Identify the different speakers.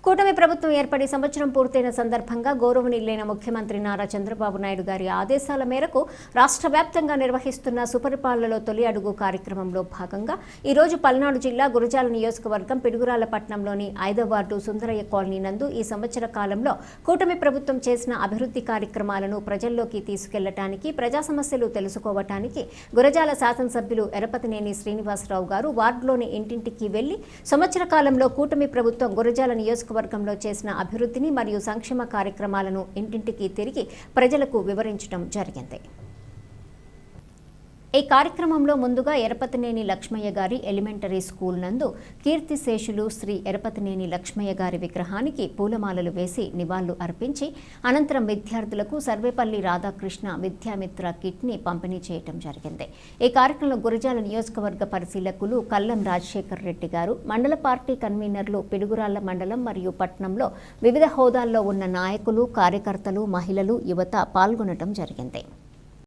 Speaker 1: కూటమి ప్రభుత్వం ఏర్పడి సంవత్సరం పూర్తయిన సందర్భంగా గౌరవనీయులైన ముఖ్యమంత్రి నారా చంద్రబాబు నాయుడు గారి ఆదేశాల మేరకు రాష్ట్ర వ్యాప్తంగా నిర్వహిస్తున్న సుపరిపాలనలో తొలి అడుగు కార్యక్రమంలో భాగంగా ఈ రోజు పల్నాడు జిల్లా గురజాల నియోజకవర్గం పిడుగురాళ్లపట్నంలోని 5వ వార్డు సుందరయ్య కాలనీ నందు ఈ సంవత్సర కాలంలో కూటమి ప్రభుత్వం చేసిన అభివృద్ధి కార్యక్రమాలను ప్రజల్లోకి తీసుకెళ్లడానికి ప్రజా సమస్యలు తెలుసుకోవటానికి గురజాల శాసనసభ్యులు ఎరపతినేని శ్రీనివాసరావు గారు వార్డులోని ఇంటింటికి వెళ్లి సంవత్సర కాలంలో కూటమి ప్రభుత్వం గురజాల నియోజకవర్గంలో చేసిన అభివృద్ధిని మరియు సంక్షేమ కార్యక్రమాలను ఇంటింటికి తిరిగి ప్రజలకు వివరించడం జరిగింది. ఈ కార్యక్రమంలో ముందుగా ఎరపతినేని లక్ష్మయ్య గారి ఎలిమెంటరీ స్కూల్ నందు కీర్తిశేషులు శ్రీ ఎరపతినేని లక్ష్మయ్య గారి విగ్రహానికి పూలమాలలు వేసి నివాళులు అర్పించి అనంతరం విద్యార్థులకు సర్వేపల్లి రాధాకృష్ణ విద్యామిత్ర కిట్ ని పంపిణీ చేయడం జరిగింది. ఈ కార్యక్రమంలో గురజాల నియోజకవర్గ పరిశీలకులు కల్లం రాజశేఖర్ రెడ్డి గారు, మండల పార్టీ కన్వీనర్లు, పిడుగురాళ్ల మండలం మరియు పట్టణంలో వివిధ హోదాల్లో ఉన్న నాయకులు, కార్యకర్తలు, మహిళలు, యువత పాల్గొనడం జరిగింది.